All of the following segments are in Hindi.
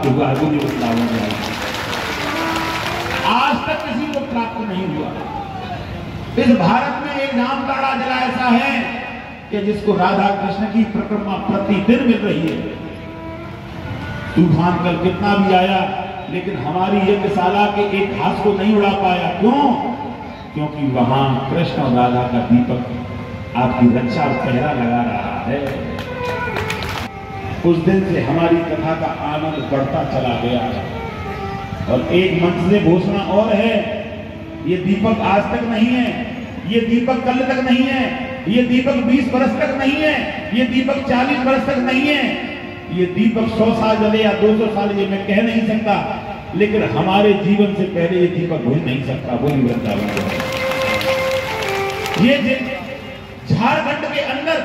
प्राप्त हुआ है। बोलिए वृंदावन बिहारी। आज तक किसी को प्राप्त नहीं हुआ। इस भारत में एक जामताड़ा जिला ऐसा है कि जिसको राधा कृष्ण की परिक्रमा प्रतिदिन मिल रही है। तूफान कल कितना भी आया लेकिन हमारी यज्ञशाला के एक घास को नहीं उड़ा पाया। क्यों? क्योंकि वहां कृष्ण और राधा का दीपक आपकी रक्षा और पहरा लगा रहा है। उस दिन से हमारी कथा का आनंद बढ़ता चला गया। और एक मंच से घोषणा और है, ये दीपक आज तक नहीं है, ये दीपक कल तक नहीं है, ये दीपक 20 वर्ष तक नहीं है, ये दीपक 40 वर्ष तक नहीं है, ये दीपक 100 साल जले या 200 साल, ये मैं कह नहीं सकता, लेकिन हमारे जीवन से पहले ये दीपक बुझ नहीं सकता। बोली वृंदावन। ये झारखंड के अंदर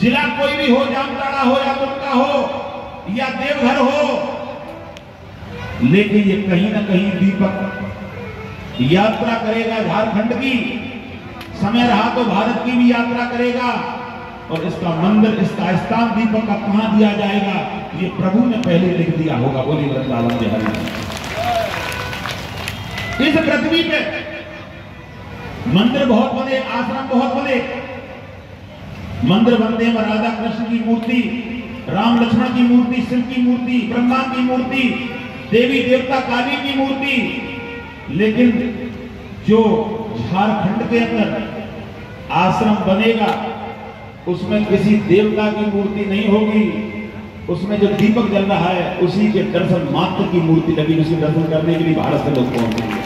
जिला कोई भी हो, जामताड़ा हो या दुमका हो या देवघर हो, लेकिन ये कहीं ना कहीं दीपक यात्रा करेगा झारखंड की। समय रहा तो भारत की भी यात्रा करेगा। और इसका मंदिर, इसका स्थान दीपक का कहां दिया जाएगा, ये प्रभु ने पहले लिख दिया होगा। बोली वृंदावन बिहारी। इस पृथ्वी पे मंदिर बहुत बने, आश्रम बहुत बने। मंदिर बनते हैं राधा कृष्ण की मूर्ति, राम लक्ष्मण की मूर्ति, शिव की मूर्ति, ब्रह्मा की मूर्ति, देवी देवता काली की मूर्ति। लेकिन जो झारखंड के अंदर आश्रम बनेगा उसमें किसी देवता की मूर्ति नहीं होगी। उसमें जो दीपक जल रहा है उसी के दर्शन मात्र की मूर्ति लगी, उसे दर्शन करने के लिए भारत से लोग पहुंचेंगे।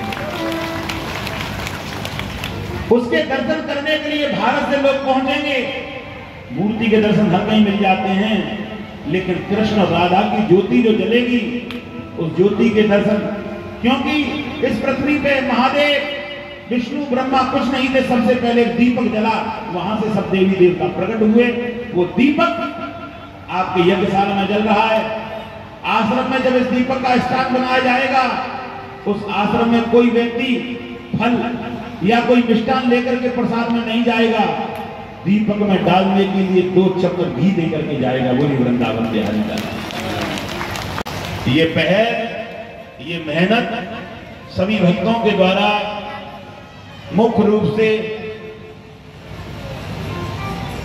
उसके दर्शन करने के लिए भारत से लोग पहुंचेंगे। मूर्ति के दर्शन हर कहीं मिल जाते हैं, लेकिन कृष्ण और राधा की ज्योति जो जलेगी, उस ज्योति के दर्शन, क्योंकि इस पृथ्वी पे महादेव, विष्णु, ब्रह्मा कुछ नहीं थे, सबसे पहले दीपक जला, वहां से सब देवी देवता प्रकट हुए। वो दीपक आपके यज्ञशाला में जल रहा है। आश्रम में जब इस दीपक का स्थान बनाया जाएगा, उस आश्रम में कोई व्यक्ति फल या कोई मिष्ठान लेकर के प्रसाद में नहीं जाएगा, दीपक में डालने के लिए 2 चम्मच घी देकर के जाएगा। बोली वृंदावन बिहारी का। ये पहल, ये मेहनत सभी भक्तों के द्वारा मुख्य रूप से,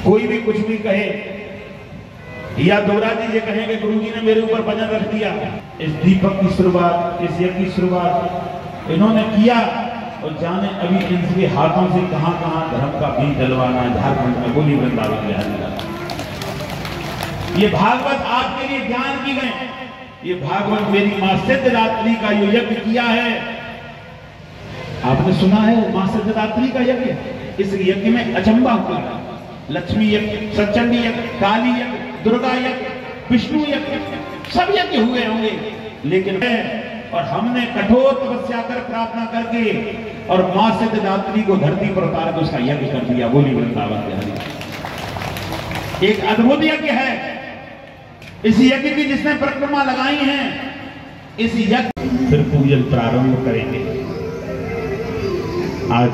कोई भी कुछ भी कहे या दोहरा जी ये कहेंगे गुरु जी ने मेरे ऊपर वजन रख दिया। इस दीपक की शुरुआत, इस यज्ञ की शुरुआत इन्होंने किया, और जाने अभी इनके हाथों से कहां कहां धर्म का बीज डलवाना है झारखंड में। बोली वृंदावन बिहारी। ये भागवत आपके लिए ज्ञान की गए। ये भागवत मेरी मां सिद्धदात्री का जो यज्ञ किया है, आपने सुना है मां सिद्धदात्री का यज्ञ। इस यज्ञ में अचंबा हुआ है। लक्ष्मी यज्ञ, सचंडी यज्ञ, काली यज्ञ, दुर्गा यज्ञ, विष्णु यज्ञ, सब यज्ञ हुए होंगे, लेकिन और हमने कठोर तपस्या कर, प्रार्थना करके, और मां सिद्धदात्री को धरती पर उतार के उसका यज्ञ कर दिया। बोली वृंदावन बिहारी। एक अद्भुत यज्ञ है। इस यज्ञ की जिसने परिक्रमा लगाई है, इस यज्ञ फिर पूजन प्रारंभ करेंगे। आज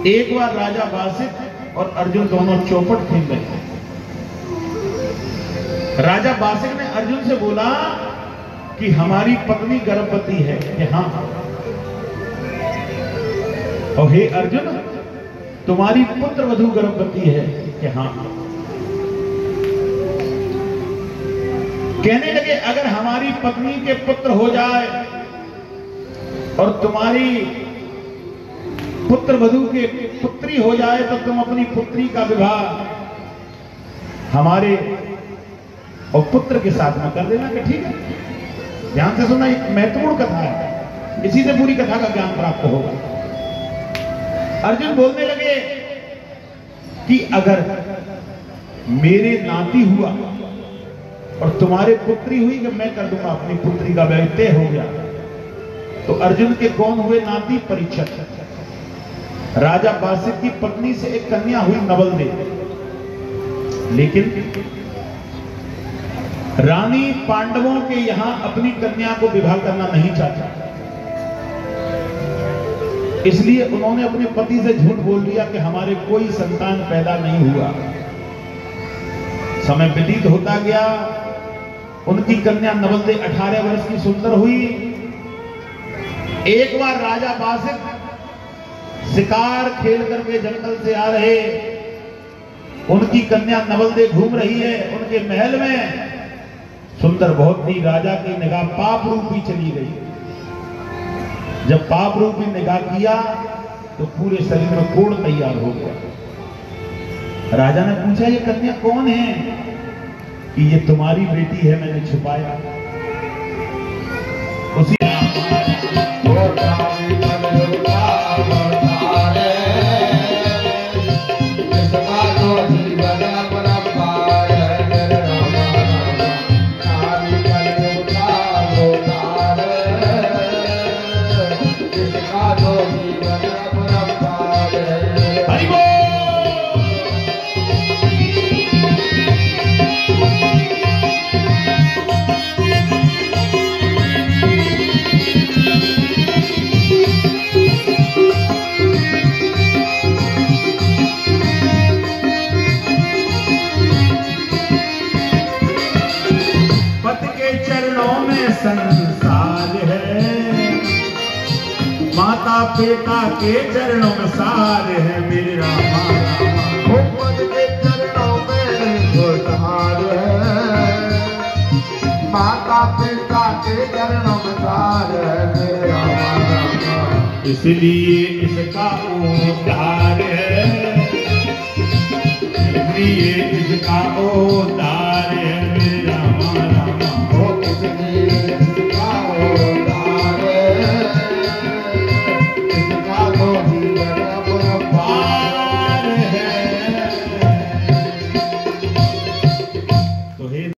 एक बार राजा बासिक और अर्जुन दोनों चौपट खेल रहे थे। राजा बासिक ने अर्जुन से बोला कि हमारी पत्नी गर्भवती है कि हाँ, और हे अर्जुन तुम्हारी पुत्र वधू गर्भवती है कि हाँ। कहने लगे अगर हमारी पत्नी के पुत्र हो जाए और तुम्हारी पुत्र वधू के पुत्री हो जाए तो तुम अपनी पुत्री का विवाह हमारे और पुत्र के साथ में कर देना कि ठीक है। ध्यान से सुनना, एक महत्वपूर्ण कथा है, इसी से पूरी कथा का ज्ञान प्राप्त होगा। अर्जुन बोलने लगे कि अगर मेरे नाती हुआ और तुम्हारे पुत्री हुई कि मैं कर दूंगा, अपनी पुत्री का विवाह तय हो गया। तो अर्जुन के कौन हुए नाती? परीक्षित। राजा बासिक की पत्नी से एक कन्या हुई नवल देव, लेकिन रानी पांडवों के यहां अपनी कन्या को विवाह करना नहीं चाहता, इसलिए उन्होंने अपने पति से झूठ बोल दिया कि हमारे कोई संतान पैदा नहीं हुआ। समय व्यतीत होता गया, उनकी कन्या नवल 18 वर्ष की सुंदर हुई। एक बार राजा बासिक शिकार खेल करके जंगल से आ रहे, उनकी कन्या नवल घूम रही है उनके महल में, सुंदर बहुत थी। राजा की निगाह पाप रूपी चली गई। जब पाप रूपी निगाह किया तो पूरे शरीर में कोढ़ तैयार हो गया। राजा ने पूछा ये कन्या कौन है? कि ये तुम्हारी बेटी है, मैंने छुपाया। उसी संसार है, माता पिता के चरणों में सार है मेरे रामा रामा। पद के चरणों में खुशहाल है, माता पिता के चरणों में सार है मेरे रामा रामा। इसलिए इसका उद्धार है, इसलिए इसका उद्धार है मेरे रामा रामा।